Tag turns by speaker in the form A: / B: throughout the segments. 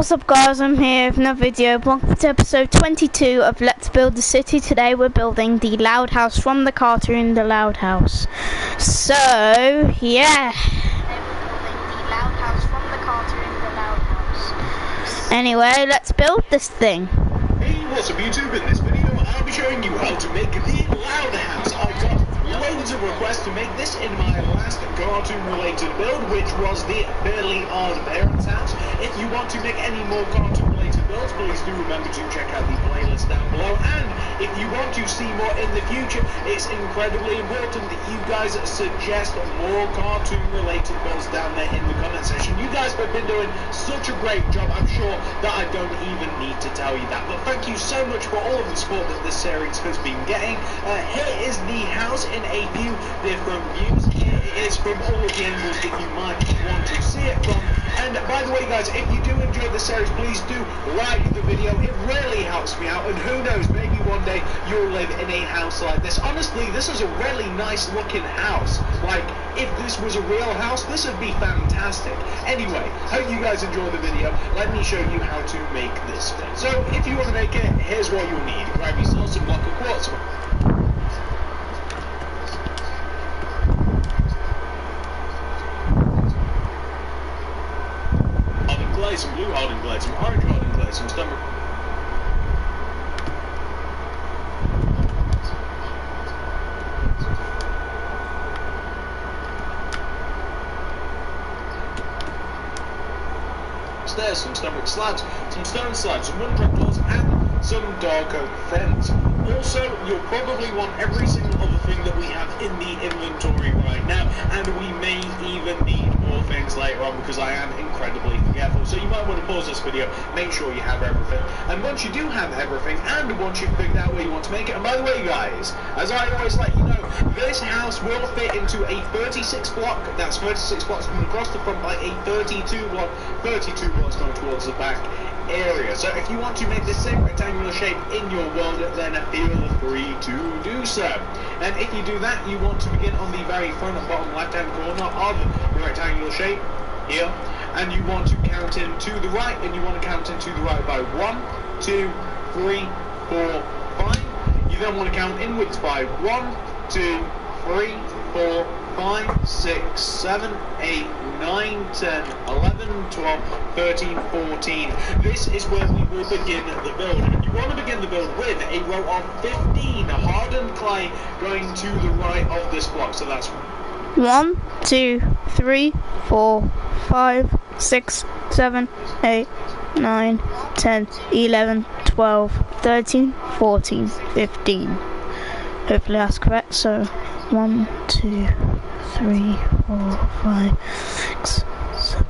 A: What's up guys, I'm here with another video. Welcome to episode 22 of Let's Build the City. Today we're building the Loud House from the cartoon The Loud House. So, yeah. Anyway, let's build this thing.
B: Hey, what's up YouTube? In this video I'll be showing you how to make the Loud House. I got loads of requests to make this in my last cartoon related build, which was the Fairly Odd Parents House. If you want to make any more cartoon related builds, please do remember to check out the playlist down below. And if you want to see more in the future, it's incredibly important that you guys suggest more cartoon related builds down there in the comment section. You guys have been doing such a great job, I'm sure that I don't even need to tell you that. But thank you so much for all of the support that this series has been getting. Here is the house in a few different views. Here it is from all of the angles that you might want to see it from. And by the way guys, if you do enjoy the series, please do like the video. It really helps me out, and who knows, maybe one day you'll live in a house like this. Honestly, this is a really nice looking house. Like, if this was a real house, this would be fantastic. Anyway, hope you guys enjoy the video. Let me show you how to make this thing. So if you want to make it, here's what you'll need. Grab yourself some block of quartz. Some blue hardened clay, some orange hardened clay, some stomach. Stairs, some stomach slabs, some stone slabs, some wooden trapdoors, and some dark oak fence. Also, you'll probably want every single other thing that we have in the inventory right now, and we may even need more things later on because I am incredibly forgetful. So you might want to pause this video, make sure you have everything, and once you do have everything, and once you've figured out where you want to make it, and by the way guys, as I always let you know, this house will fit into a 36 block, that's 36 blocks coming across the front by a 32 block, 32 blocks going towards the back area. So if you want to make the same rectangular shape in your world, then feel free to do so. And if you do that, you want to begin on the very front and bottom left hand corner of the rectangular shape here, and you want to count in to the right, and you want to count in to the right by 1, 2, 3, 4, 5. You then want to count inwards by 1, 2, 3, 4, 5, 6, 7, 8, 9, 10, 11, 12, 13, 14. This is where we will begin the build. And you want to begin the build with a row of 15 hardened clay going to the right of this block. So that's
A: 1, 2, 3, 4, 5, 6, 7, 8, 9, 10, 11, 12, 13, 14, 15. Hopefully that's correct. So 1, 2, 3, 4, 5, 6, 7,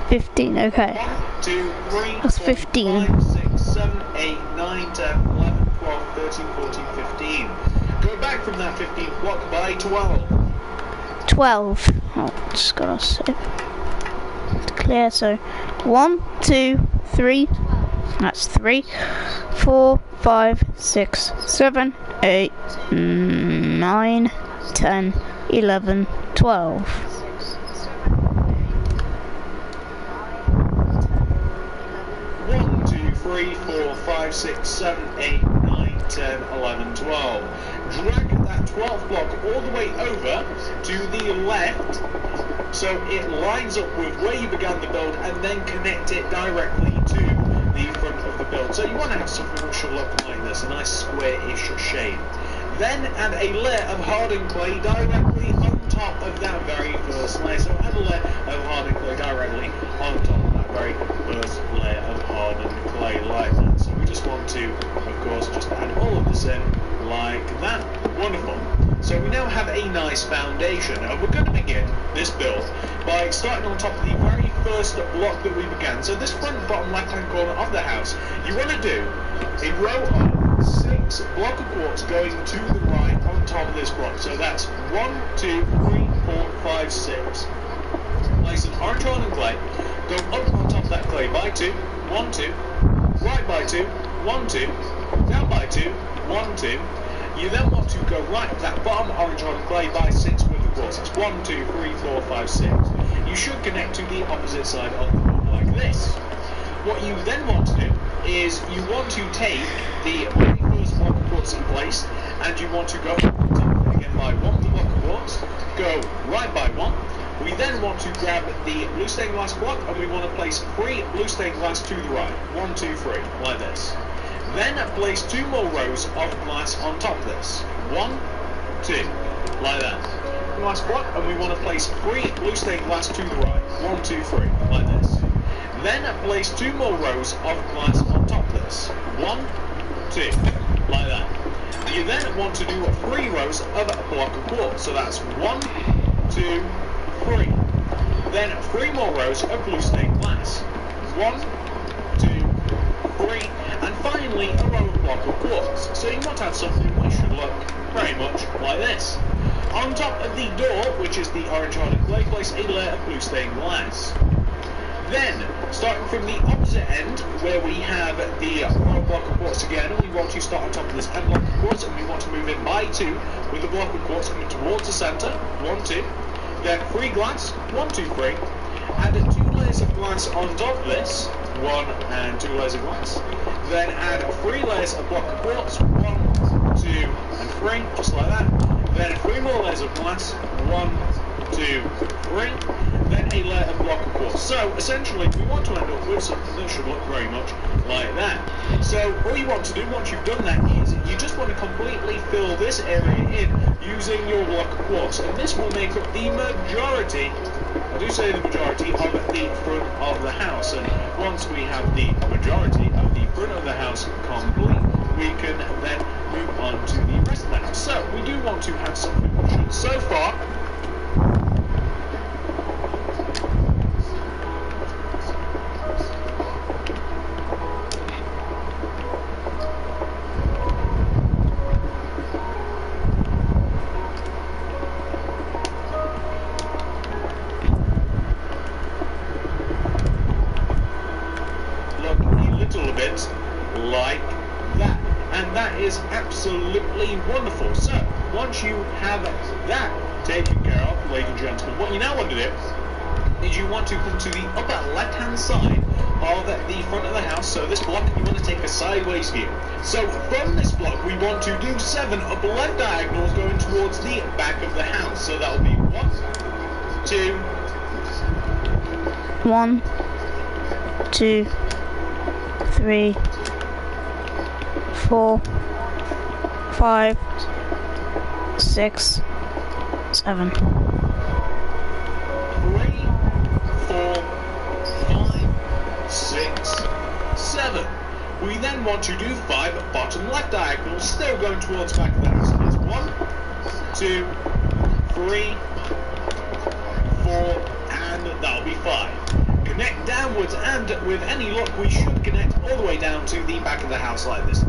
A: 8, 15. Okay.
B: 1, 2, 3,
A: that's
B: 4,
A: 15.
B: 5, 6, 7, 8, 9, 10, 11, 12, 13, 14, 15. Go back from that 15th block by 12.
A: 12. Oh, just gotta save it. Clear. So 1, 2, 3. That's 3, 4, 5, 6, 7, 8, 9, 10, 11, 12.
B: 1, 2, 3, 4, 5, 6, 7, 8, 9, 10, 11, 12. Drag that 12th block all the way over to the left so it lines up with where you began the build, and then connect it directly to the front of the build. So you want to have something which should look like this, a nice square-ish shape. Then add a layer of hardened clay directly on top of that very first layer. So add a layer of hardened clay directly on top of that very first layer of hardened clay like that. So we just want to, of course, just add all of this in like that. Wonderful. So we now have a nice foundation, and we're going to begin this build by starting on top of the very first block that we began. So this front bottom left hand corner of the house, you want to do a row of 6 block of quartz going to the right on top of this block. So that's 1, 2, 3, 4, 5, 6. Place an orange hardened clay, go up on top of that clay by 2, 1, 2, right by 2, 1, 2, down by 2, 1, 2. You then want to go right that bottom orange hardened clay by 6 with the quartz. That's 1, 2, 3, 4, 5, 6. you should connect to the opposite side of the door like this. What you then want to do is you want to take the very first block of quartz in place, and you want to go again by one block of quartz, go right by one. We then want to grab the blue stained glass block, and we want to place 3 blue stained glass to the right. 1, 2, 3, like this. Then place 2 more rows of glass on top of this. 1, 2, like that. Glass block, and we want to place 3 blue stained glass to the right. 1, 2, 3, like this. Then place 2 more rows of glass on top of this. 1, 2, like that. You then want to do 3 rows of a block of quartz. So that's 1, 2, 3. Then 3 more rows of blue stained glass. 1, 2, 3. And finally a row of block of quartz. So you want to have something which should look very much like this. On top of the door, which is the orange hardened clay, place a layer of blue stained glass. Then, starting from the opposite end, where we have the row block of quartz again, we want to start on top of this end block of quartz, and we want to move in by 2 with the block of quartz coming towards the centre. 1, 2. Then 3 glass. 1, 2, 3. Add 2 layers of glass on top of this. 1 and 2 layers of glass. Then add 3 layers of block of quartz. 1, 2, and 3, just like that. Then 3 more layers of glass. 1, 2, 3. Then a layer of block of quartz. So essentially we want to end up with something that should look very much like that. So all you want to do once you've done that is you just want to completely fill this area in using your block of quartz, and this will make up the majority, I do say the majority, of the front of the house. And once we have the majority of the front of the house complete, we can then move on to the rest of the house. So we do want to have something which should so far like that, and that is absolutely wonderful. So once you have that taken care of, ladies and gentlemen, what you now want to do is you want to come to the upper left hand side of the front of the house. So this block, you want to take a sideways view. So from this block we want to do 7 upper left diagonals going towards the back of the house. So that will be 1, 2,
A: 1, 2, 3, 4, 5, 6, 7.
B: 3, 4, 5, 6, 7. We then want to do 5 bottom left diagonals, still going towards the back of the house. So that's 1, 2, 3, 4, and that'll be 5. Connect downwards, and with any luck we should connect all the way down to the back of the house like this. So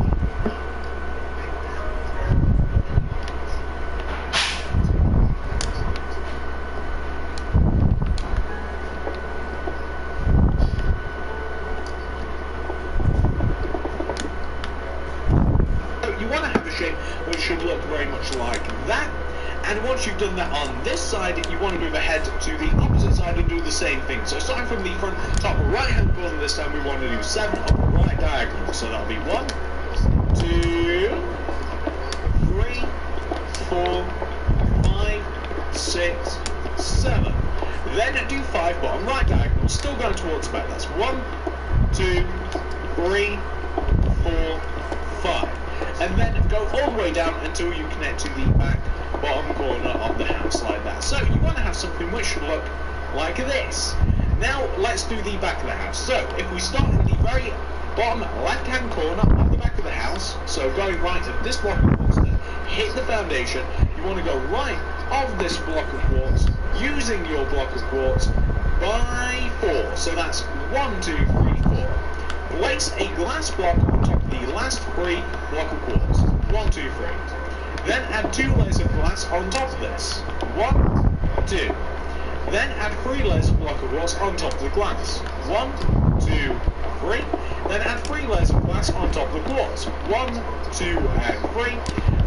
B: you want to have a shape which should look very much like that. And once you've done that on this side, you want to move ahead to the opposite side and do the same thing. So starting from the front top right hand corner this time, we want to do 7 upper right diagonals. So that'll be 1, 2, 3, 4, 5, 6, 7. Then do 5 bottom right diagonals, still going towards the back. That's 1, 2, 3, 4, 5. And then go all the way down until you connect to the back bottom corner of the house like that. So you want to have something which should look like this. Now let's do the back of the house. So if we start in the very bottom left hand corner of the back of the house, so going right of this block of quartz, hit the foundation, you want to go right of this block of quartz using your block of quartz by 4. So that's 1, 2, 3, 4. Place a glass block on top of the last 3 block of quartz. 1, 2, 3. Then add 2 layers of glass on top of this. 1, 2. Then add 3 layers of block of quartz on top of the glass. 1, 2, 3. Then add 3 layers of glass on top of the quartz. 1, 2, and 3.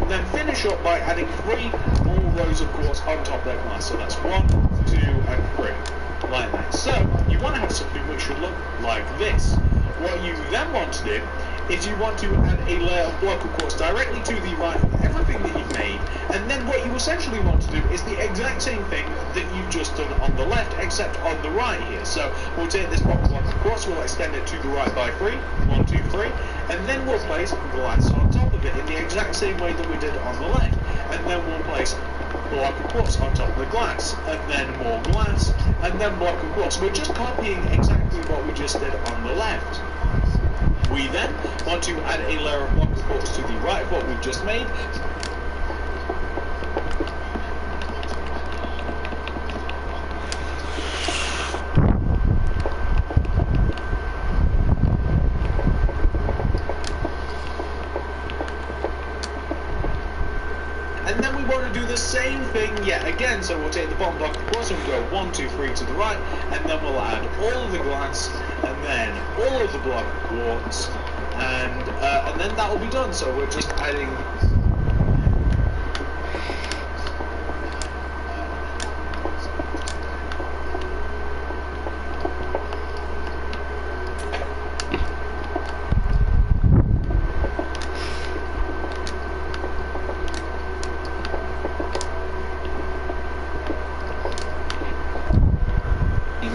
B: And then finish up by adding 3 more rows of quartz on top of that glass. So that's 1, 2, and 3. Like that. So, you want to have something which should look like this. What you then want to do is you want to add a layer of block of quartz directly to the right of everything that you've made, and then what you essentially want to do is the exact same thing that you've just done on the left, except on the right here. So we'll take this block of quartz, we'll extend it to the right by 3, 1, 2, 3, and then we'll place glass on top of it in the exact same way that we did on the left, and then we'll place block of quartz on top of the glass, and then more glass, and then block of quartz. We're just copying exactly what we just did on the left. We then want to add a layer of block of quartz to the right of what we've just made. And then we want to do the same thing yet again. So we'll take the bottom block of quartz and we'll go 1, 2, 3 to the right, and then we'll add all of the glass, and then all of the block of quartz, and then that will be done. So we're just adding.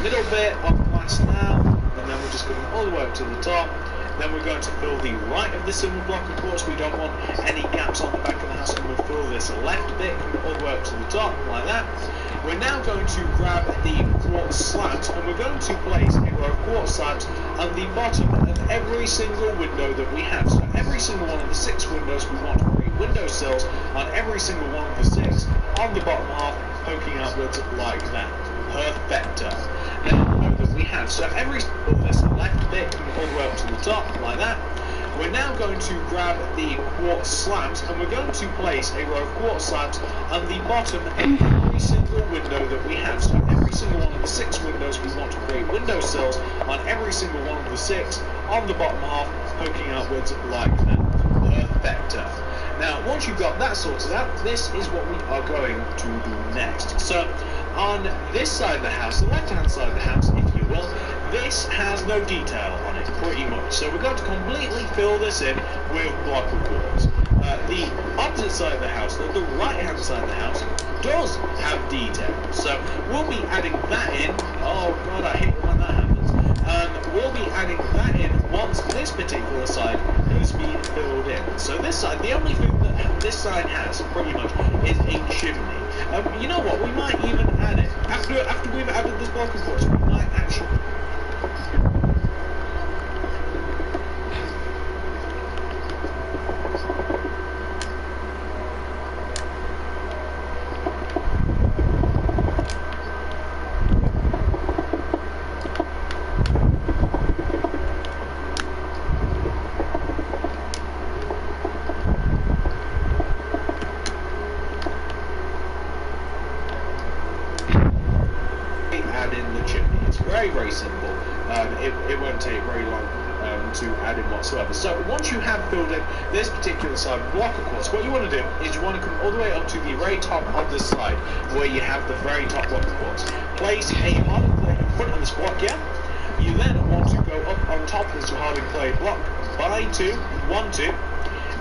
B: Middle bit of glass now, and then we're just going all the way up to the top. Then we're going to fill the right of this silver block of quartz. We don't want any gaps on the back of the house, and we'll fill this left bit all the way up to the top, like that. We're now going to grab the quartz slabs, and we're going to place a row of quartz slabs on the bottom of every single window that we have. So every single one of the 6 windows, we want to create window sills on every single one of the 6 on the bottom half, poking outwards like that. Perfecto. Now that we have, so every this left bit all the way up to the top, like that. We're now going to grab the quartz slabs, and we're going to place a row of quartz slabs on the bottom of every single window that we have. So every single one of the 6 windows, we want to create window sills on every single one of the 6 on the bottom half, poking outwards like that. Perfecto. Now, once you've got that sorted out, this is what we are going to do next. So, on this side of the house, the left-hand side of the house, if you will, this has no detail on it, pretty much. So we're going to completely fill this in with block of quartz. The opposite side of the house, the right-hand side of the house, does have detail. So we'll be adding that in. Oh god, I hate when that happens. We'll be adding that in once this particular side has been filled in. So this side, the only thing that this side has, pretty much, is a chimney. You know what? We might even add it after we've added this block of quartz. We might actually. Very simple. It won't take very long to add in whatsoever. So once you have filled in this particular side of block of quartz, what you want to do is you want to come all the way up to the very top of the side where you have the very top block of quartz. Place a hardened clay in front of this block here. You then want to go up on top of this hardened clay block by 2, 1, 2.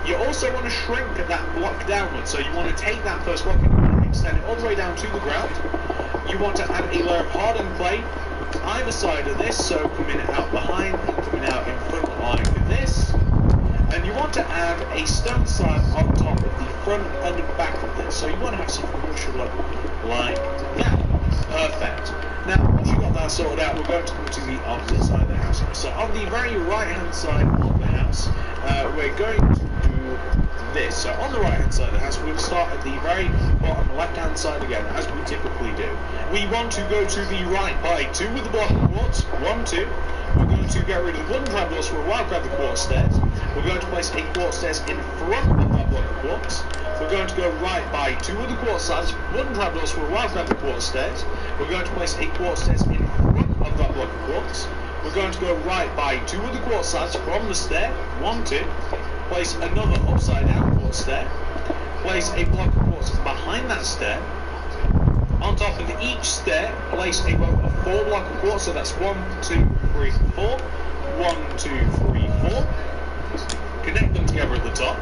B: You also want to shrink that block downwards. So you want to take that first block and extend it all the way down to the ground. You want to add a layer of hardened clay either side of this, so coming out behind and coming out in front like this, and you want to add a stone slab on top of the front and the back of this, so you want to have something which should look like that. Perfect. Now once you've got that sorted out, we're going to come to the opposite side of the house. So on the very right hand side of the house, we're going to do this. So on the right hand side of the house, we'll start at the very bottom left hand side again, as we typically do. We want to go to the right by 2 with the block of quartz, 1, 2. We're going to get rid of the wooden trapdoors for a while, grab the quartz stairs. We're going to place a quartz stairs in front of that block of quartz. We're going to go right by 2 with the quartz slabs, wooden trapdoors for a while, grab the quartz stairs. We're going to place a quartz stairs in front of that block of quartz. We're going to go right by 2 with the quartz slabs from the stair, 1, 2. Place another upside down quartz stair. Place a block of quartz behind that stair. On top of each stair, place a row of 4 block of quartz. So that's 1, 2, 3, 4. 1, 2, 3, 4. Connect them together at the top.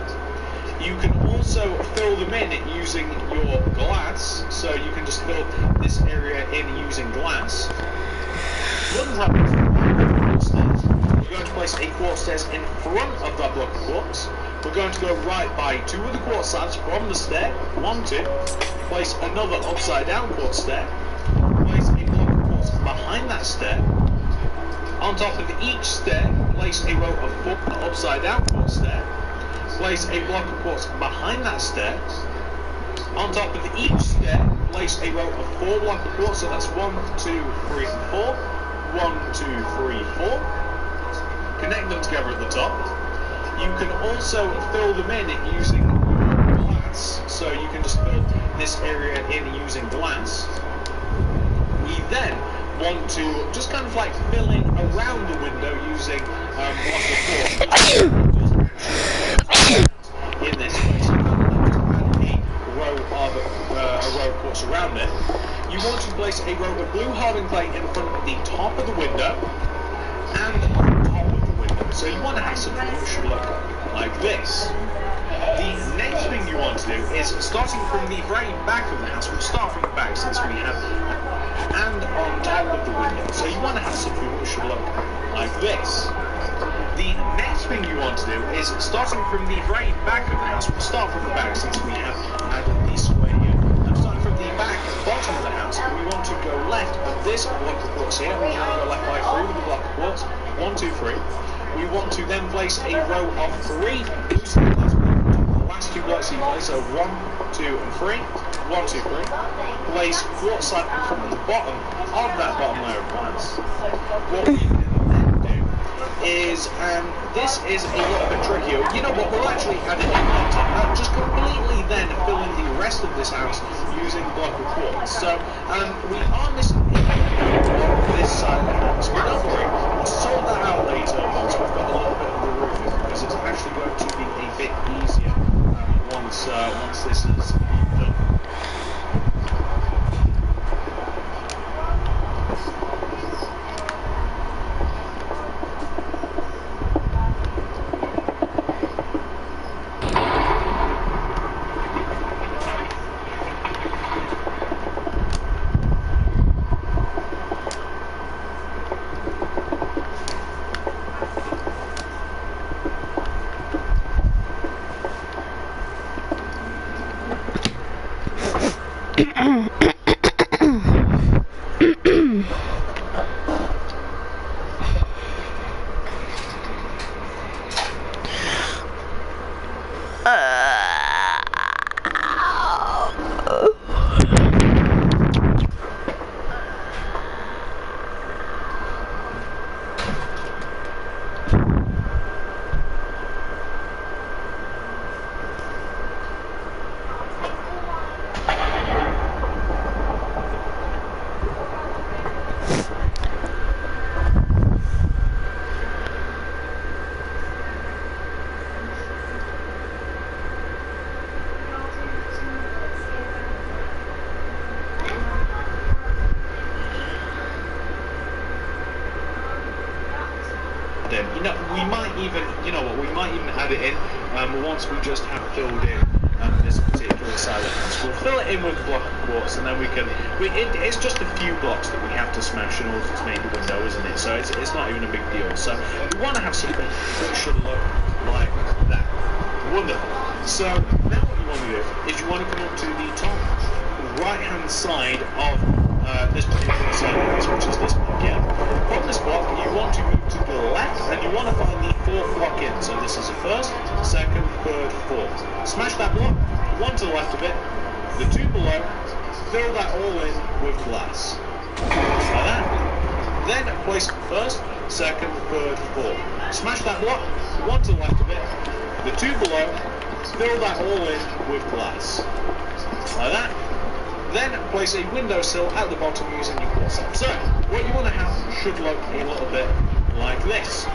B: You can also fill them in using your glass. So you can just fill this area in using glass. One top of quartz stairs. We're going to place a quartz stairs in front of that block of quartz. We're going to go right by 2 of the quartz slabs from the stair. 1, 2. Place another upside down quartz stair. Place a block of quartz behind that stair. On top of each stair, place a row of 4 upside down quartz stair. Place a block of quartz behind that stair. On top of each stair, place a row of 4 block of quartz. So that's 1, 2, 3, 4. 1, 2, 3, 4. Connect them together at the top. You can also fill them in using glass, so you can just fill this area in using glass. We then want to just kind of like fill in around the window using block of quartz. In this place, you add a row of quartz around it. You want to place a row of blue hardened clay in front of the top of the window and the top of the window. So you want to have something that should look like this. The next thing you want to do is, starting from the very back of the house, we'll start from the back since we have, and on top of the window. So you want to have something that should look like this. The next thing you want to do is, starting from the very back of the house, we'll start from the back since we have added the square here. And starting from the back, bottom of the house, we want to go left of this block of quartz here. We want to go left by 3 with the block of quartz. 1, 2, 3. We want to then place a row of 3 loose blocks. The last 2 blocks you place, so 1, 2, and 3. 1, 2, 3. Place quartz slab from the bottom of that bottom layer of glass. What we can then do is, this is a little bit trickier. You know what, we'll actually add it in later. Just completely then fill in the rest of this house using block of quartz. So, we are missing this side of the house, but don't worry, we'll sort that out later once we've got a little bit of the roofing, because it's actually going to be a bit easier once this is done. We might even add it in once we just have filled in this particular side of the house. We'll fill it in with a block of quartz, and then it's just a few blocks that we have to smash in order to make the window, isn't it? So it's not even a big deal. So we want to have something that should look like that. Wonderful. So now what you want to do is you want to come up to the top right-hand side of this particular side of this, which is this block here. From this block, you want to move to the left, and you want to find the 4th block in. So this is the 1st, 2nd, 3rd, 4th. Smash that block, 1 to the left of it, the 2 below, fill that all in with glass. Like that. Then place 1st, 2nd, 3rd, 4th. Smash that block, 1 to the left of it, the 2 below, fill that all in with glass. Like that. Then place a windowsill at the bottom using your quartz slab. So, what you want to have should look a little bit like this.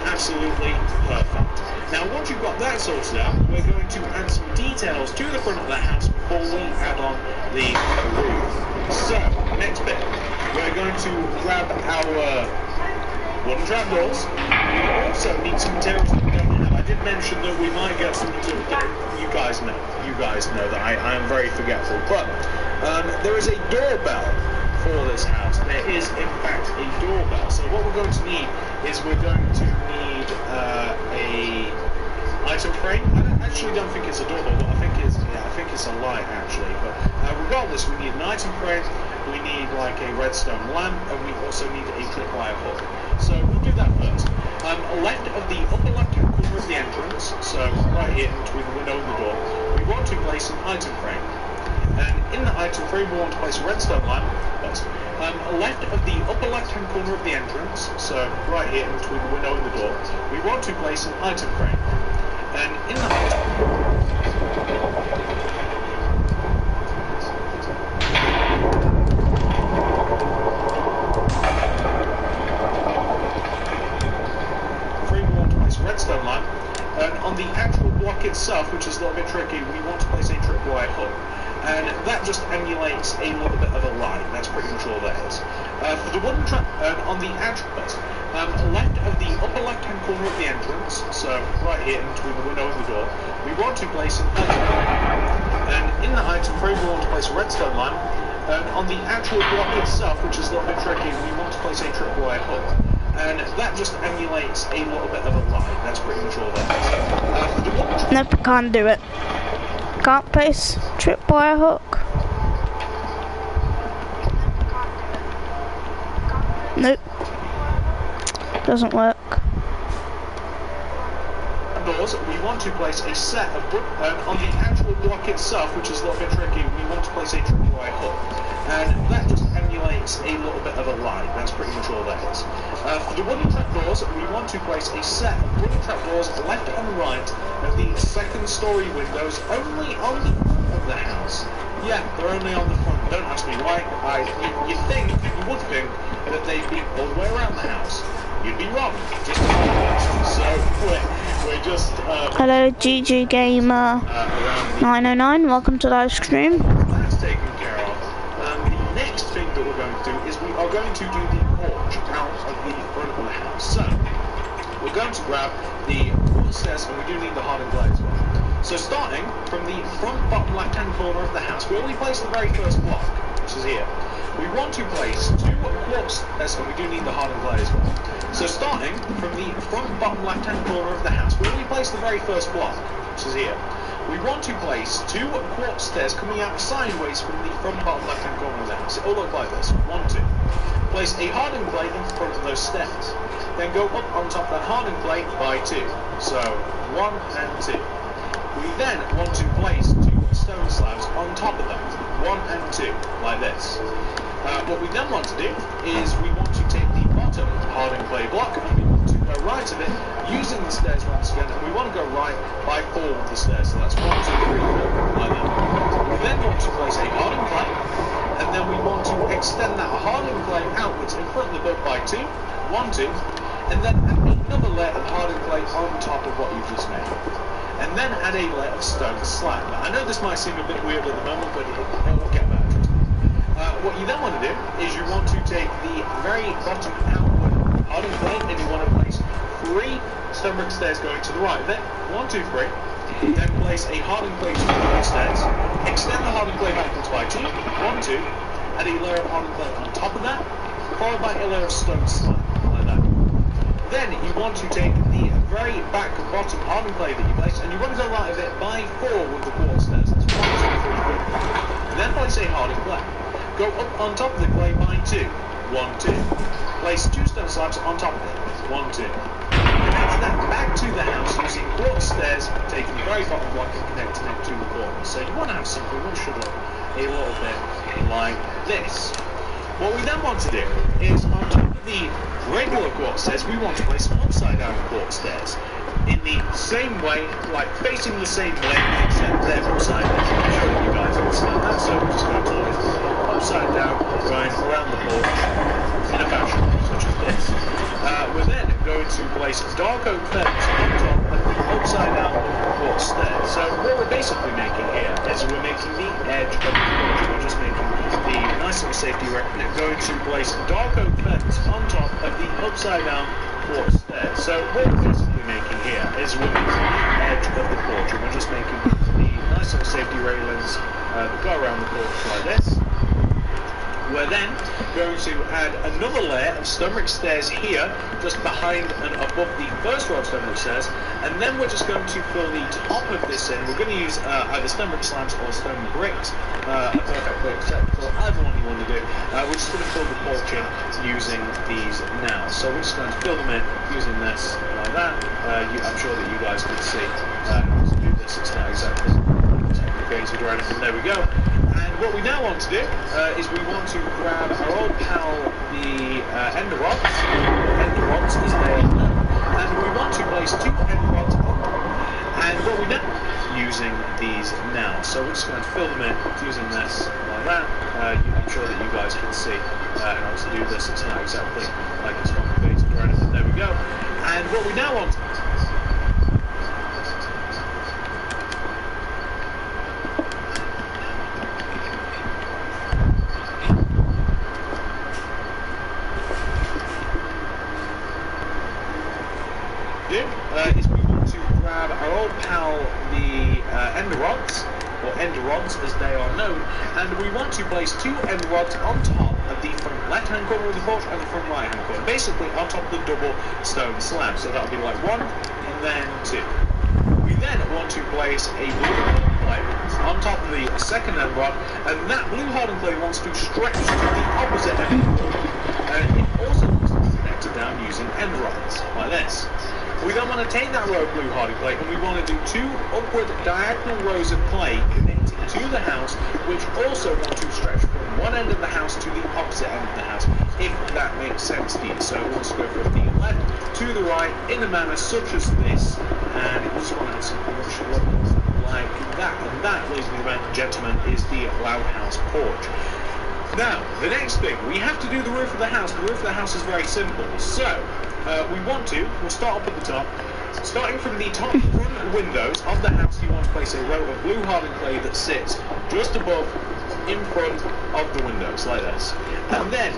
B: Have absolutely perfect. Now, once you've got that sorted out, we're going to add some details to the front of the house before we add on the roof. So, next bit, we're going to grab our wooden trapdoors. We also need some materials that we don't have. I did mention that we might get some materials. You guys know that I am very forgetful. But there is a doorbell for this house. There is, in fact, a doorbell. So what we're going to need is we're going to need a item frame. I actually don't think it's a doorbell. What I think it's a light actually. But regardless, we need an item frame. We need like a redstone lamp, and we also need a tripwire hook. So we'll do that first. Left of the upper left-hand corner of the entrance, so right here between the window and the door, we want to place an item frame. And in the item frame, we want to place a redstone lamp first. Left of the upper left-hand corner of the entrance, so right here between the window and the door, we want to place an item frame. And in the redstone lamp, and on the actual block itself, which is a little bit tricky, we want to place a tripwire hook, and that just emulates a little bit of a light. That's pretty much all that is. For the wooden trap, on the actual left of the upper left-hand corner of the entrance, so right here between the window and the door, we want to place an item frame, and in the item frame we want to place a redstone lamp, and on the actual block itself, which is a little bit tricky, we want to place a tripwire hook. And that just emulates a little bit of a light. That's pretty much all that is.
A: Nope, can't do it. Can't place tripwire hook. Nope. Doesn't work.
B: Doors, we want to place a set of on the actual block itself, which is a little bit tricky, we want to place a tripwire hook. And that just emulates a little bit of a light. That's pretty much all that is. For the wooden trapdoors, we want to place a set of wooden trapdoors left and right of the second story windows only on the front of the house. Yeah, they're only on the front. Don't ask me why. You would think that they'd be all the way around the house. You'd be wrong. Just so we're just
A: hello, GG Gamer 909. Welcome to live stream.
B: That's taken care of. The next thing that we're going to do is we are going to do the porch out of the front of the house. So we're going to grab the wooden stairs, and we do need the hardened clay as well. So starting from the front bottom left-hand corner of the house, we only place the very first block, which is here. We want to place 2 quartz stairs, and we do need the hardened clay as well. So starting from the front bottom left-hand corner of the house, we only place the very first block, which is here. We want to place 2 quartz stairs coming out sideways from the front bottom left-hand corner of the house. It will look like this. 1, 2. Place a hardened clay in front of those stairs. Then go up on top of that hardened clay by 2. So 1 and 2. We then want to place 2 stone slabs on top of them. 1 and 2, like this. What we then want to do is we want to take the bottom hardened clay block and we want to go right of it using the stairs once again, and we want to go right by 4 with the stairs. So that's 1, 2, 3, 4, like that. We then want to place a hardened clay, and then we want to extend that hardened clay outwards in front of the boat by 2, 1, 2, and then add another layer of hardened clay on top of what you've just made. And then add a layer of stone slab. Now, I know this might seem a bit weird at the moment, but it will get better. What you then want to do is you want to take the very bottom outward hardened clay and you want to place 3 stone brick stairs going to the right of it. 1, 2, 3. Then place a hardened clay to the right stairs. Extend the hardened clay backwards by 2. 1, 2. Add a layer of hardened clay on top of that, followed by a layer of stone slab, like that. Then you want to take the very back bottom hardened clay that you placed, and you want to go right of it by 4 with the quartz stairs. That's 1, 2, 3, 4. Then place a hardened clay. Go up on top of the clay by 2. 1, 2. Place 2 stone slabs on top of it. 1, 2. Connect that back to the house using quartz stairs, taking the very bottom block and connecting it to the corner. So you want to have something that should look a little bit like this. What we then want to do is on top of the regular quartz stairs, we want to place upside down quartz stairs. In the same way, like facing the same way, except they're upside down. I'm sure you guys understand that, so we're just going to always upside down, going around the porch in a fashion such as this. We're then going to place a dark oak fence on top of the upside down porch stairs. So what we're basically making here is we're making the edge of the porch. We're just making the nice little safety rail. Going to place a dark oak fence on top of the upside down porch stairs. So what we're basically making here is we're making the edge of the porch, and we're just making the nice little safety railings that go around the porch like this. We're then going to add another layer of stone brick stairs here, just behind and above the first row of stone brick stairs, and then we're just going to fill the top of this in. We're going to use either stone brick slabs or stone bricks, perfectly acceptable, either one you want to do. We're just going to fill the porch in using these now. So we're just going to fill them in using this like that. I'm sure that you guys can see how to do this. It's not exactly complicated or anything. There we go. And what we now want to do is we want to grab our old pal, the ender rods as they are known, and we want to place 2 ender rods on them. And what we now using these now, so we're just going to fill them in using this like that. I'm sure that you guys can see how to do this. It's not exactly like it's complicated or anything. There we go. And what we now want is we want to grab our old pal, the ender rods, or ender rods as they are known, and we want to place 2 ender rods on top of the front left-hand corner of the porch and the front right-hand corner, basically on top of the double stone slab. So that'll be like 1 and then 2. We then want to place a blue hardened clay on top of the second end rod, and that blue hardened clay wants to stretch to the opposite end rod, and it also wants to be connected down using end rods like this. We then want to take that row of blue hardened clay and we want to do 2 upward diagonal rows of clay connecting to the house, which also want to stretch from one end of the house to the opposite end of the house, if that makes sense to you. So we want to go from the left to the right in a manner such as this, and we just want to have something which looks like that. And that, ladies and gentlemen, is the loud house porch. Now, the next thing, we have to do the roof of the house. The roof of the house is very simple. So, we'll start up at the top. Starting from the top front windows of the house, you want to place a row of blue hardened clay that sits just above, in front of the windows, like this. And then,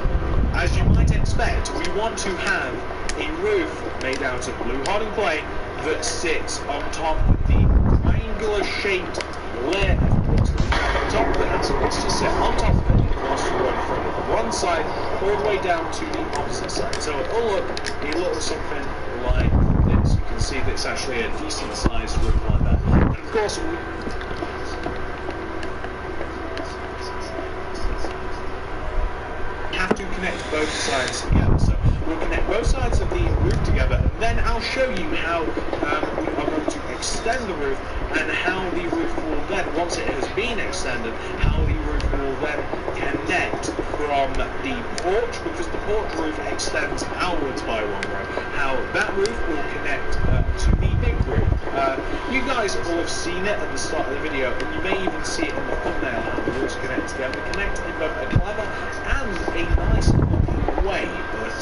B: as you might expect, we want to have a roof made out of blue hardened clay that sits on top of the triangular shaped layer of bricks that we have on top of the house. It wants to sit on top of it. It wants to run from one side all the way down to the opposite side. So it'll look a little something like this. You can see that it's actually a decent sized roof like that. And of course, we have to connect both sides together. So we'll connect both sides of the roof together, and then I'll show you how we are going to extend the roof, and how the roof will then, once it has been extended, how the roof will then connect from the porch, because the porch roof extends outwards by 1 row, how that roof will connect to the big roof. You guys will have seen it at the start of the video, and you may even see it in the thumbnail, how the roofs connect together. They connect in both a clever and a nice looking way, but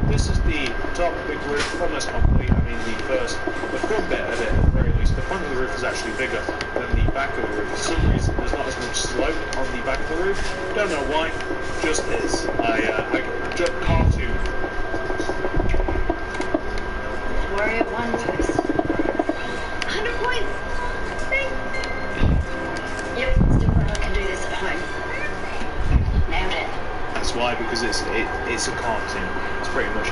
B: this is the top big roof, almost complete. I mean, the front bit of it, at the very least. The front of the roof is actually bigger than the back of the roof. For some reason, there's not as much slope on the back of the roof. Don't know why, just is. Just cartoon.
C: Worry at one place. 100 points! Yep, still glad I can do this at home. Nailed it.
B: That's why, because it's a cartoon. It's pretty much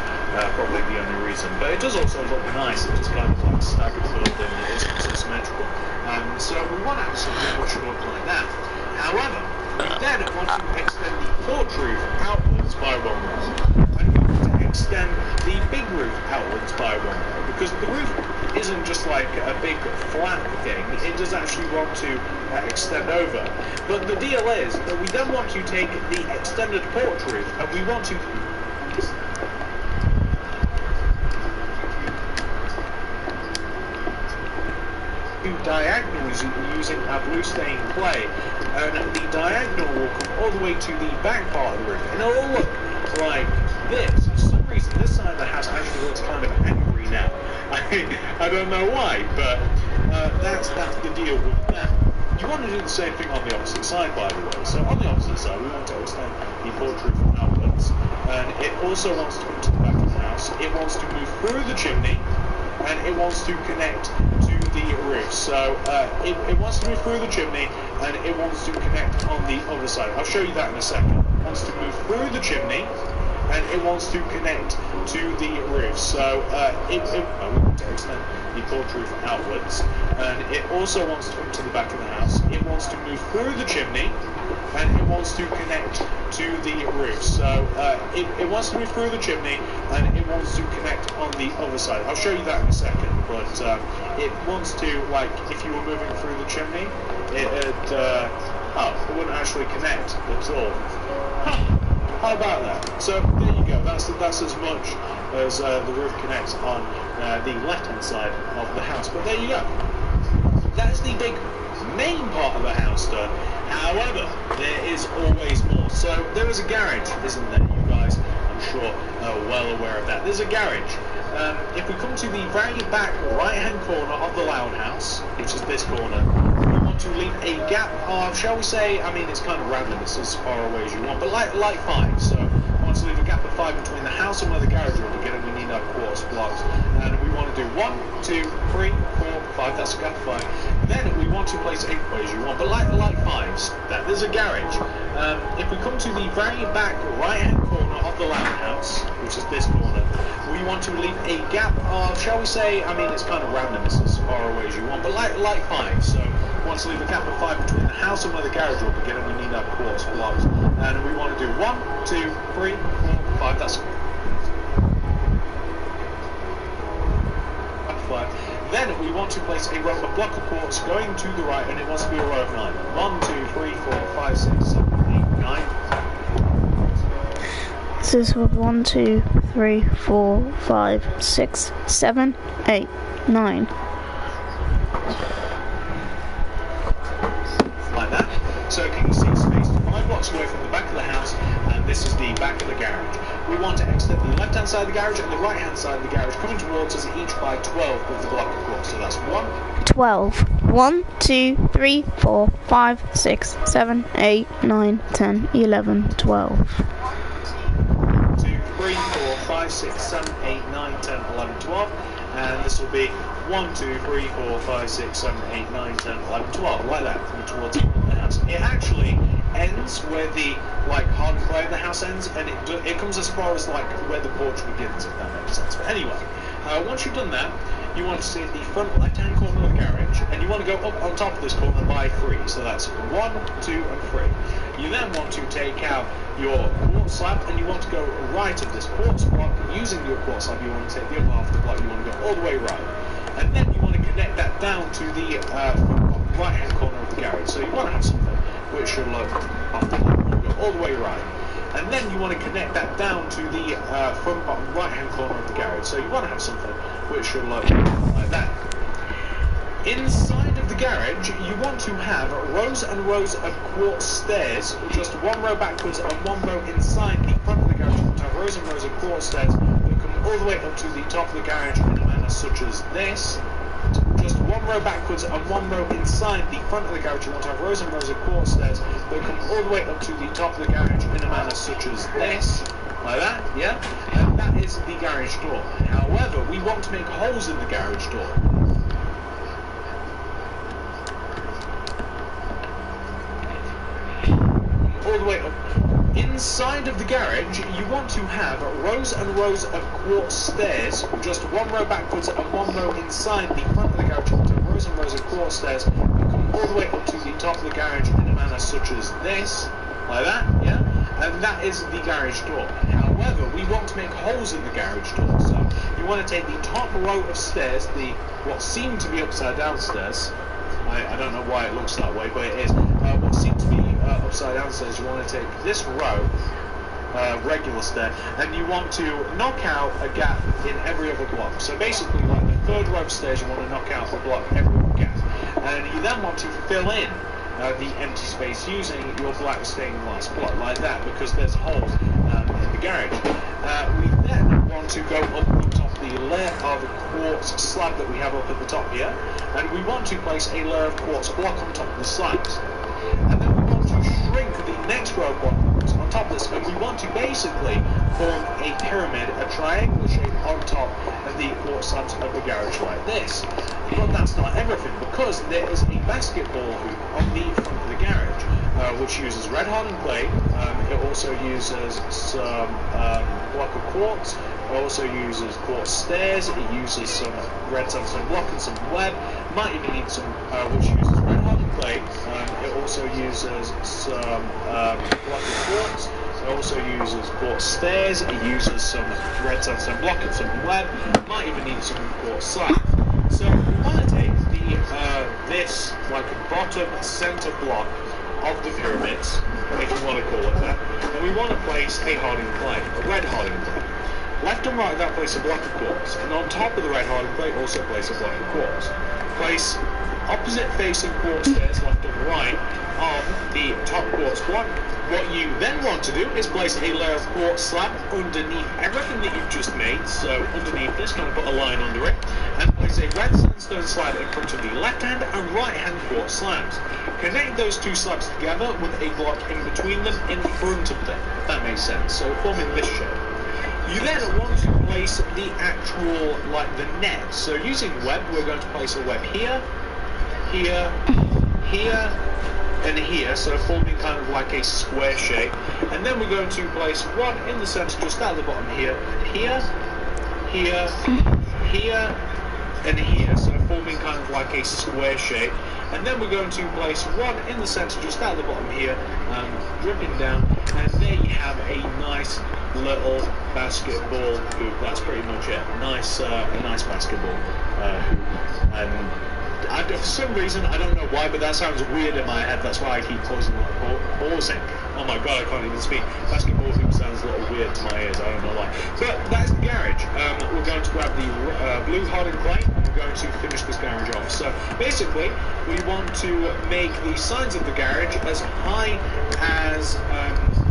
B: probably the only reason. But it does also look nice. It's just kind of like staggered building. It's symmetrical. So we want to have something which should look like that. However, we then want to extend the porch roof outwards by 1 row, and we want to extend the big roof outwards by 1 row, because the roof isn't just like a big flat thing. It does actually want to extend over. But the deal is that we then want to take the extended porch roof and we want to diagonals using our blue stained clay, and the diagonal will come all the way to the back part of the roof, and it'll look like this. For some reason, this side of the house actually looks kind of angry now. I don't know why, but that's the deal with that. You want to do the same thing on the opposite side, by the way. So on the opposite side, we want to extend the porch roof outwards, and it also wants to come to the back of the house. It wants to move through the chimney, and it wants to connect to the roof. So it wants to move through the chimney, and it wants to connect on the other side. I'll show you that in a second. It wants to move through the chimney, and it wants to connect to the roof. So we want to extend the porch roof outwards, and it also wants to come to the back of the house. It wants to move through the chimney, and it wants to connect to the roof. So it wants to move through the chimney, and it wants to connect on the other side. I'll show you that in a second, but it wants to, like, if you were moving through the chimney, it wouldn't actually connect at all. How about that? So there you go. That's as much as the roof connects on the left-hand side of the house. But there you go. That is the big main part of the house done. However, there is always more. So there is a garage, isn't there, you guys? I'm sure well aware of that. There's a garage. If we come to the very back right-hand corner of the loud house, which is this corner, we want to leave a gap of, shall we say, I mean, it's kind of random, it's as far away as you want, but like 5. So we want to leave a gap of 5 between the house and where the garage will be. Again, we need our quartz blocks. And we want to do 1, 2, 3, 4, 5. That's a gap of 5. Then we want to place 8 where you want, but like 5s. There's a garage. If we come to the very back right-hand corner of the loud house, which is this corner, we want to leave a gap of, shall we say, I mean, it's kind of random, it's as far away as you want, but like 5. So we want to leave a gap of 5 between the house and where the garage will begin, and we need our quartz blocks. And we want to do 1, 2, 3, 4, 5. That's 5. Then we want to place a row of block of quartz going to the right, and it wants to be a row of 9. 1, 2, 3, 4, 5, 6, 7, 8, 9.
A: This is 1, 2, 3, 4, 5, 6, 7, 8, 9.
B: Like that. So can you see spaced 5 blocks away from the back of the house, and this is the back of the garage. We want to extend the left-hand side of the garage and the right-hand side of the garage coming towards us, each by 12 with the block of quartz. So that's
A: 12. 1, 2, 3, 4, 5, 6, 7, 8, 9, 10, 11, 12.
B: 3, 4, 5, 6, 7, 8, 9, 10, 11, 12. And this will be 1, 2, 3, 4, 5, 6, 7, 8, 9, 10, 11, 12. Like that, coming towards the house. It actually ends where the hard play of the house ends, and it comes as far as where the porch begins, if that makes sense. But anyway, once you've done that, you want to see the front left-hand corner of the garage, and you want to go up on top of this corner by 3. So that's 1, 2, and 3. You then want to take out your quartz slab, and you want to go right of this quartz block. Using your quartz slab, you want to take the upper half of the block, you want to go all the way right. And then you want to connect that down to the right-hand corner of the garage. So you want to have something which should look off the left. You want to go all the way right. And then you want to connect that down to the front bottom right-hand corner of the garage. So you want to have something which should look like that. Inside of the garage, you want to have rows and rows of quartz stairs, just 1 row backwards and 1 row inside the front of the garage. You want to have rows and rows of quartz stairs that come all the way up to the top of the garage in a manner such as this. Just 1 row backwards and 1 row inside the front of the garage. You want to have rows and rows of quartz stairs that come all the way up to the top of the garage in a manner such as this. Like that, yeah? And that is the garage door. However, we want to make holes in the garage door. All the way up. Inside of the garage, you want to have rows and rows of quartz stairs, just 1 row backwards and 1 row inside the front of the garage. You want to have rows and rows of quartz stairs that come all the way up to the top of the garage in a manner such as this, like that, yeah? And that is the garage door. However, we want to make holes in the garage door, so you want to take the top row of stairs, what seem to be upside down stairs. I don't know why it looks that way, but it is. What seems to be upside down stairs, you want to take this row, regular stair, and you want to knock out a gap in every other block. So basically, like the 3rd row of stairs, you want to knock out a block every other gap. And you then want to fill in the empty space using your black stained glass block, like that, because there's holes in the garage. We then to go up on top of the layer of quartz slab that we have up at the top here, and we want to place a layer of quartz block on top of the slabs. And then we want to shrink the next row of blocks on top of this, and we want to basically form a pyramid, a triangle shape on top of the quartz slabs of the garage like this. But that's not everything, because there is a basketball hoop on the front of the garage, which uses red hardened clay. It also uses some block of quartz. It also uses quartz stairs. It uses some red sandstone block and some web. Might even need some, which uses red hardened clay. It also uses some block of quartz. It also uses quartz stairs. It uses some red sandstone block and some web. Might even need some quartz slab. So we want to take this like bottom center block of the pyramids, if you want to call it that, and we want to place a hardened clay, a red hardened clay. Left and right of that, place a block of quartz, and on top of the red hardened clay also place a block of quartz. Place opposite facing quartz stairs, left and right, on the top quartz block. What you then want to do is place a layer of quartz slab underneath everything that you've just made. So underneath this, kind of put a line under it, and place a red sandstone slab in front of the left hand and right hand quartz slabs. Connect those two slabs together with a block in between them in front of them, if that makes sense. So forming this shape. You then want to place the actual, like the net. So using web, we're going to place a web here, here, here, and here, so forming kind of like a square shape. And then we're going to place one in the center, just at the bottom here, here, here, here, and here, so forming kind of like a square shape. And then we're going to place one in the center, just at the bottom here, dripping down, and there you have a nice little basketball hoop. That's pretty much it. Nice, a nice basketball hoop. And for some reason, I don't know why, but that sounds weird in my head. That's why I keep pausing. Oh my god, I can't even speak. Basketball hoop sounds a little weird to my ears. I don't know why. But that's the garage. We're going to grab the blue hardened clay, and we're going to finish this garage off. So basically, we want to make the sides of the garage as high as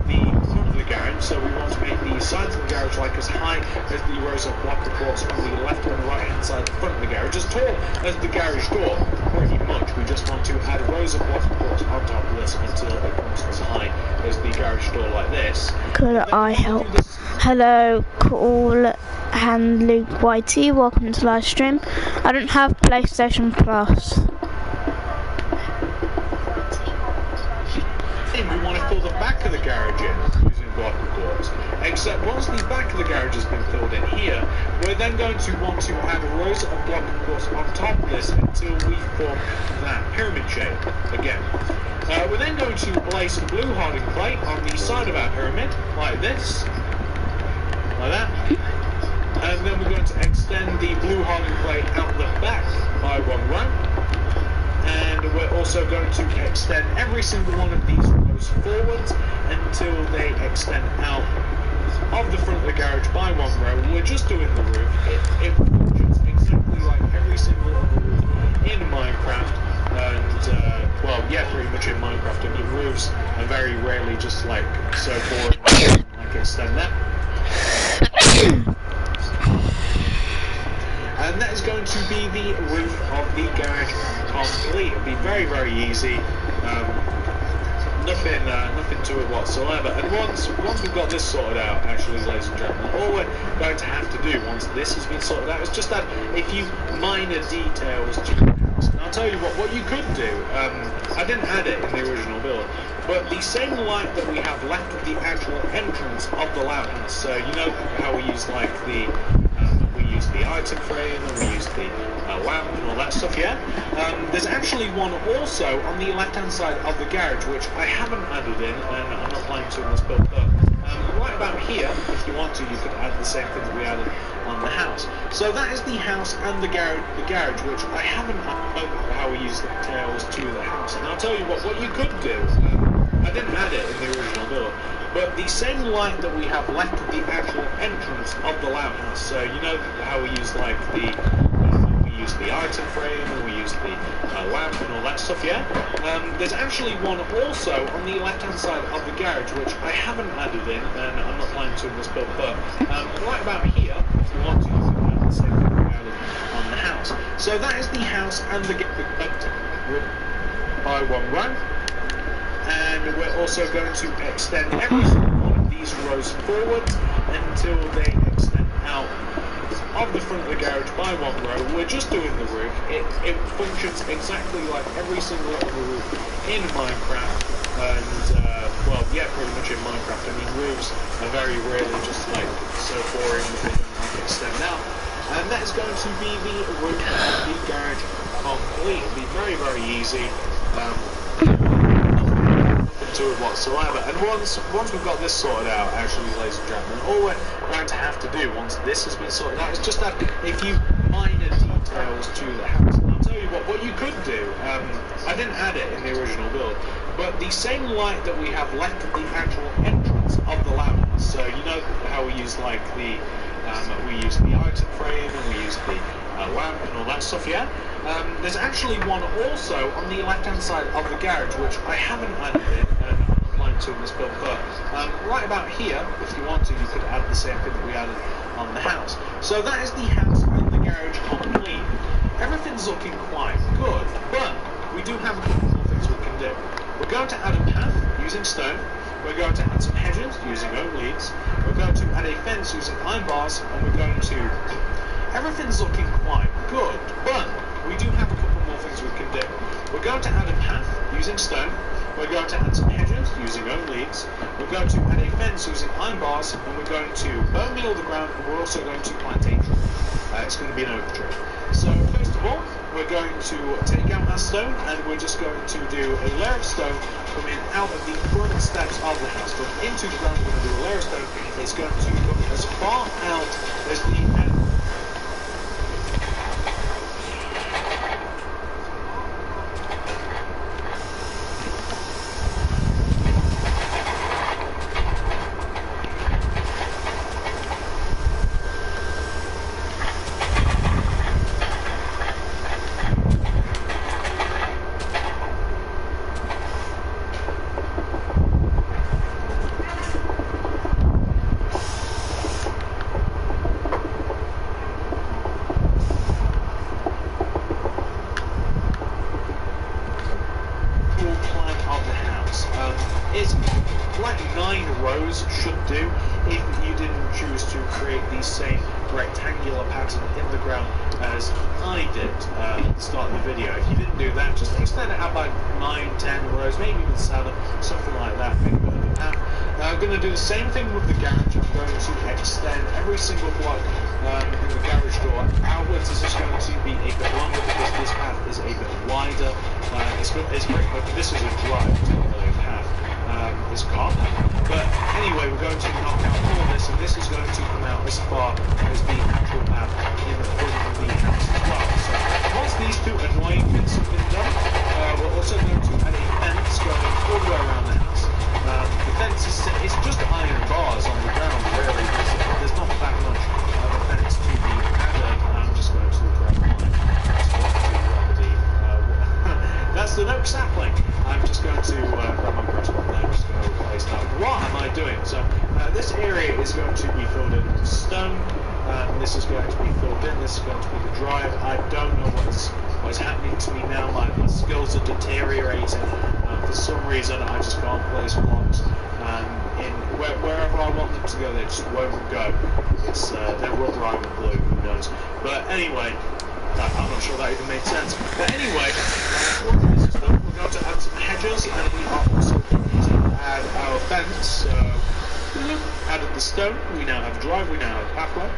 B: the front of the garage. So we want to make the sides of the garage like as high as the rows of block of quartz on the left and right hand side of the front of the garage, as tall as the garage door, pretty much. We just want to add rows of block of quartz on top of this until it comes as high as the garage door like this.
A: Could I help? Hello, Cool and Luke YT, welcome to live stream. I don't have PlayStation Plus.
B: We want to fill the back of the garage in using block of quartz. Except once the back of the garage has been filled in here, we're then going to want to add rows of block of quartz on top of this until we form that pyramid shape again. We're then going to place some blue hardened clay on the side of our pyramid, like this, like that. And then we're going to extend the blue hardened clay out the back by one row. And we're also going to extend every single one of these rows forwards until they extend out of the front of the garage by one row. We're just doing the roof. It functions exactly like every single other roof in Minecraft. And, well, yeah, pretty much in Minecraft. And the roofs are very rarely just like so boring, like extend that. And that is going to be the roof of the garage complete. It'll be very, very easy. Nothing to it whatsoever. And once we've got this sorted out, actually, ladies and gentlemen, all we're going to have to do once this has been sorted out is just add a few minor details to the house. And I'll tell you what you could do. I didn't add it in the original build, but the same light that we have left of the actual entrance of the loud house. So you know how we use like the item frame and we use the lamp and all that stuff, yeah? There's actually one also on the left hand side of the garage which I haven't added in, and I'm not planning to in this build, but right about here, if you want to, you could add the same thing that we added on the house. So that is the house and the garage which I haven't added how we use the details to the house. And I'll tell you what you could do, I didn't add it in the original build, but the same light that we have left at the actual entrance of the loud house. So you know how we use like the item frame and we use the lamp and all that stuff, yeah? There's actually one also on the left hand side of the garage which I haven't added in, and I'm not planning to in this build, but right about here if you want to, you can add the same thing we added on the house. So that is the house and the gate by one row. And we're also going to extend every single one of these rows forward until they extend out of the front of the garage by one row. We're just doing the roof. It functions exactly like every single other roof in Minecraft, and well, yeah, pretty much in Minecraft. I mean, roofs are very rarely just like so boring that they don't have to extend out. And that is going to be the roof of the garage complete. It'll be very, very easy. To it whatsoever. And once we've got this sorted out, actually, ladies and gentlemen, all we're going to have to do once this has been sorted out is just add a few minor details to the house. And I'll tell you what you could do. I didn't add it in the original build, but the same light that we have left at the actual entrance of the loud house. So you know how we use like the item frame and we use the lamp and all that stuff, yeah? There's actually one also on the left-hand side of the garage, which I haven't added in and applying to in this build, but right about here, if you want to, you could add the same thing that we added on the house. So that is the house and the garage complete. Everything's looking quite good, but we do have a couple more things we can do. We're going to add a path using stone. We're going to add some hedges using oak leaves. We're going to add a fence using iron bars, and we're going to... Everything's looking quite good, but we do have a couple more things we can do. We're going to add a path using stone. We're going to add some hedges using oak leaves. We're going to add a fence using iron bars, and we're going to bone meal the ground, and we're also going to plant a tree. It's going to be an oak tree. So first of all, we're going to take out our stone, and we're just going to do a layer of stone coming out of the front steps of the house. From into the ground, we're going to do a layer of stone. It's going to come as far out as the end. It's like 9 rows should do if you didn't choose to create the same rectangular pattern in the ground as I did at the start of the video. If you didn't do that, just extend it out by 9, 10 rows, maybe even 7, something like that. Make a bit of a path. I'm going to do the same thing with the garage. I'm going to extend every single block in the garage door outwards. This is going to be a bit longer because this path is a bit wider. It's pretty much, this is a drive, it's not really a path. It's car. But anyway, we're going to knock out all of this, and this is going to come out as far as the actual path in the front of the house as well. So once these two annoying bits have been done, we're also going to add a fence going all the way around the house. The fence is just iron bars on the ground, really. There's not that much of a fence to be added. I'm just going to grab mine. That's the oak sapling. I'm just going to grab my press button there, just going to replace that. What am I doing? So this area is going to be filled in with stone. This is going to be filled in. This is going to be the drive. I don't know what is happening to me now. My skills are deteriorating. For some reason, I just can't place blocks in wherever I want them to go. They just won't go. It's they're rubber, I'm blue. Who knows? But anyway. I'm not sure that even made sense. But anyway, once this is done, we're going to add some hedges, and we are also going to add our fence. Added the stone, we now have a drive, we now have a pathway.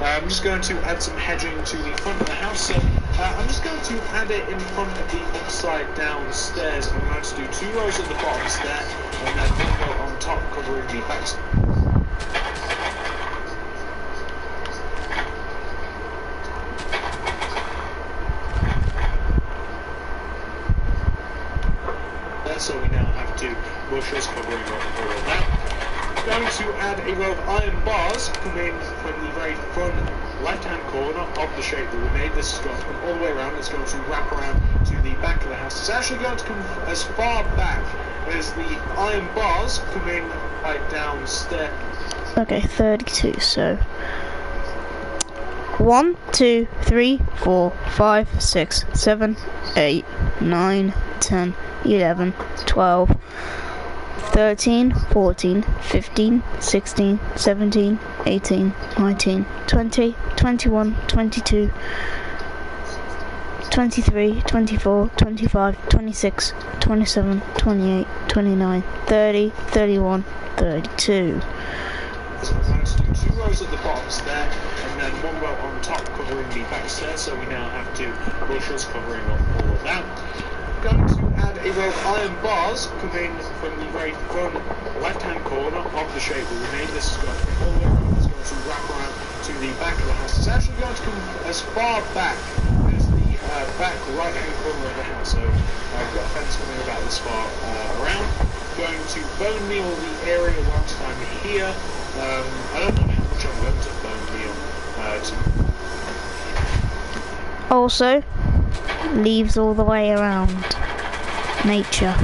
B: I'm just going to add some hedging to the front of the house. So I'm just going to add it in front of the upside down stairs. I'm going to do 2 rows at the bottom stair, and then 1 row on top covering the back. So we now have 2 bushes covering all of that. Going to add a row of iron bars coming from the very front left-hand corner of the shape that we made. This is going to come all the way around. It's going to wrap around to the back of the house. It's actually going to come as far back as the iron bars coming right downstairs.
A: Okay, 32, so 1, 2, 3, 4, 5, 6, 7, 8, 9, 10, 11, 12, 13, 14, 15, 16, 17, 18, 19, 20, 21, 22, 23, 24, 25, 26, 27, 28, 29, 30, 31, 32.
B: So we're going to do 2 rows at the bottoms there, and then 1 row on top covering the back stairs, so we now have 2 bushes covering up all of that. Going to add a row of iron bars coming from the very front left-hand corner of the shape that we made. This is going to come all the way around, it's going to wrap around to the back of the house. It's actually going to come as far back as the back right-hand corner of the house, so I've got a fence coming about this far around. Going to bone meal the area whilst I'm here. I don't know how much I'm going to bone meal.
A: Also, leaves all the way around. Nature.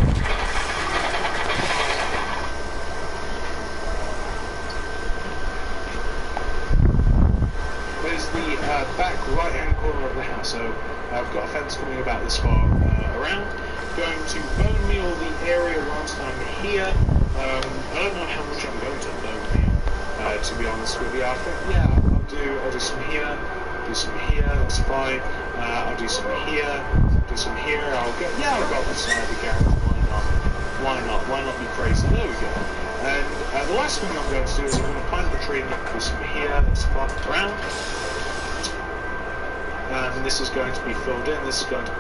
B: There's the back right-hand corner of the house, so I've got a fence coming about this far around. Going to bone meal the area whilst I'm here. I don't know how much I'm going to bone meal, to be honest with you. I think, yeah, I'll do some here, do some here, that's fine. I'll do some here, do some here. I'll go beside the garage. Why not? Why not be crazy? There we go. And the last thing I'm going to do is I'm going to plant the tree and do some here, that's far around. And this is going to be filled in. This is going to.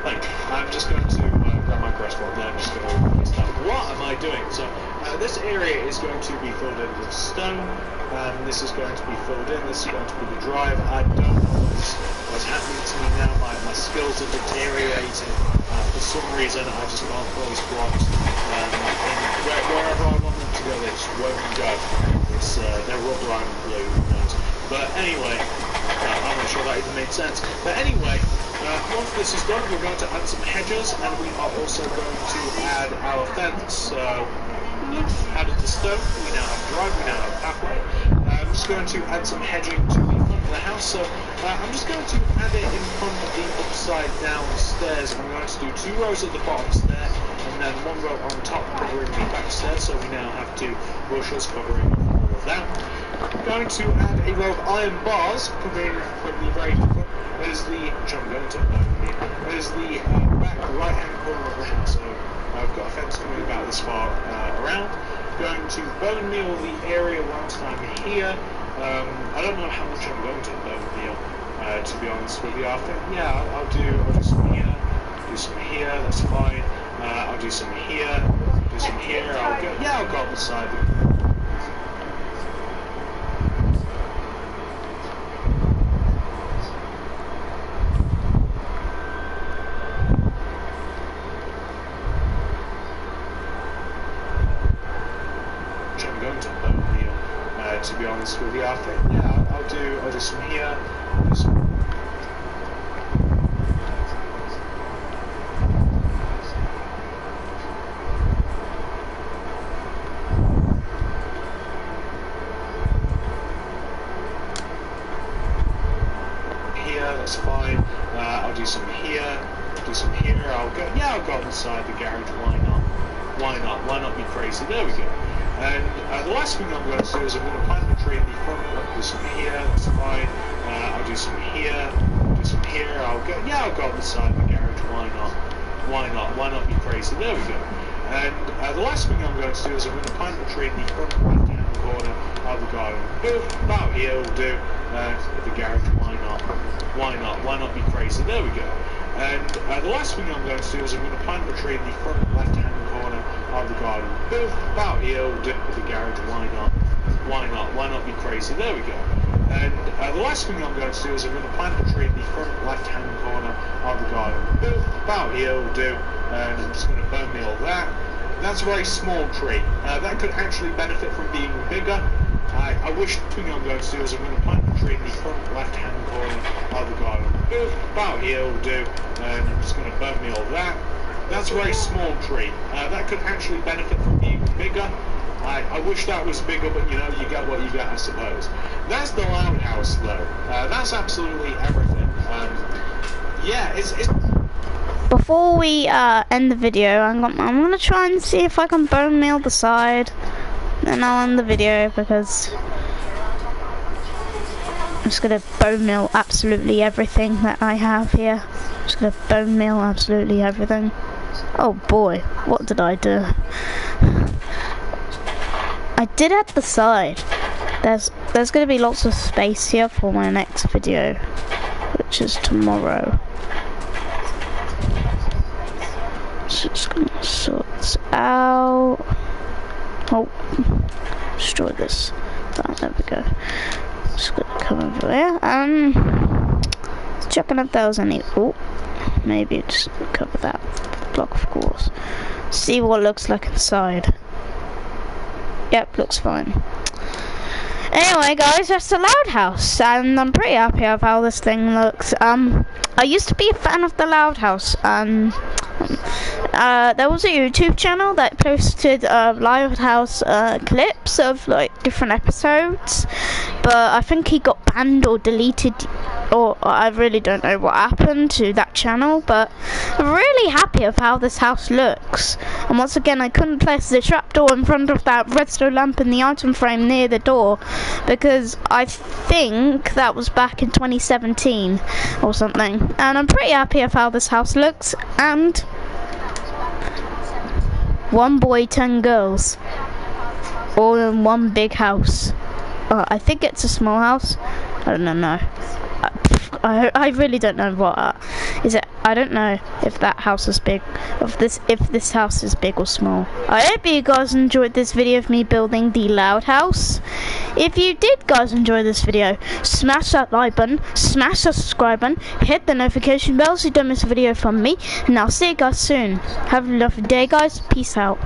B: I'm just going to grab my grass rod there. I'm just going to waste that. What am I doing? So this area is going to be filled in with stone. This is going to be filled in. This is going to be the drive. I don't know what's happening to me now. My skills are deteriorating. For some reason, I just can't place blocks. Wherever I want them to go, they just won't go. They're rubber, I'm blue. But anyway, I'm not sure that even made sense. But anyway. Once this is done, we're going to add some hedges, and we are also going to add our fence. Added the stone, we now have a drive, we now have a pathway. I'm just going to add some hedging to the front of the house, so I'm just going to add it in front of the upside down stairs. I'm going to do 2 rows at the bottom stair, and then 1 row on top covering the back stairs, so we now have 2 bushes covering all of that. I'm going to add a row of iron bars coming from the very front. There's the back right-hand corner of the house. So I've got a fence coming about this far around. Going to bone meal the area whilst I'm here. I don't know how much I'm going to bone meal, to be honest with you. I think, yeah, I'll do some here, do some here. That's fine. I'll do some here, do some here. I'll go up the side. To be honest with you, I think, yeah, I'll do some here, do some. Here, that's fine. I'll do some here, do some here. I'll go up inside the garage. Why not? Why not? Why not be crazy? There we go. And the last thing I'm going to do is I'm going to plant the tree in the front. I'll do some here, that's fine. I'll do some here, do some here. I'll go up the side of the garage. Why not? Why not? Why not be crazy? There we go. And the last thing I'm going to do is I'm going to plant the tree in the front left-hand corner of the garden. About here will do. At the garage. Why not? Why not? Why not be crazy? There we go. And the last thing I'm going to do is I'm going to plant the tree in the front left-hand corner of the garden. About here will do with the garage. Why not? Why not? Why not be crazy? There we go. And the last thing I'm going to do is I'm going to plant the tree in the front left-hand corner of the garden. About here will do. And I'm just going to bone meal that. That's a very small tree. That could actually benefit from being bigger. I wish the thing I'm going to do is I'm going to plant the tree in the front left-hand corner of the garden. About here will do. And I'm just going to bone meal that. That's a very small tree. That could actually benefit from being bigger. I wish that was bigger, but you know, you get what you get, I suppose. That's the loud house, though. That's absolutely everything. Yeah, it's...
A: Before we end the video, I'm gonna try and see if I can bone meal the side. Then I'll end the video because I'm just gonna bone meal absolutely everything that I have here. I'm just gonna bone meal absolutely everything. Oh boy, what did I do? I did at the side. There's gonna be lots of space here for my next video, which is tomorrow. Just gonna sort this out. Oh, destroy this. Oh, there we go. Just gonna come over here. Checking if there was any. Oh, maybe just cover that block, of course. See what it looks like inside. Yep, looks fine. Anyway, guys, that's the Loud House, and I'm pretty happy with how this thing looks. I used to be a fan of the Loud House. There was a YouTube channel that posted Loud House clips of like different episodes, but I think he got banned or deleted, or I really don't know what happened to that channel. But I'm really happy of how this house looks. And once again, I couldn't place the trapdoor in front of that redstone lamp in the item frame near the door, because I think that was back in 2017 or something. And I'm pretty happy of how this house looks. And 1 boy, 10 girls, all in one big house. I think it's a small house. I don't know. I really don't know what is it. I don't know if that house is big, if this house is big or small. I hope you guys enjoyed this video of me building the Loud House. If you did, guys, enjoy this video, smash that like button, smash that subscribe button, hit the notification bell so you don't miss a video from me, and I'll see you guys soon. Have a lovely day, guys. Peace out.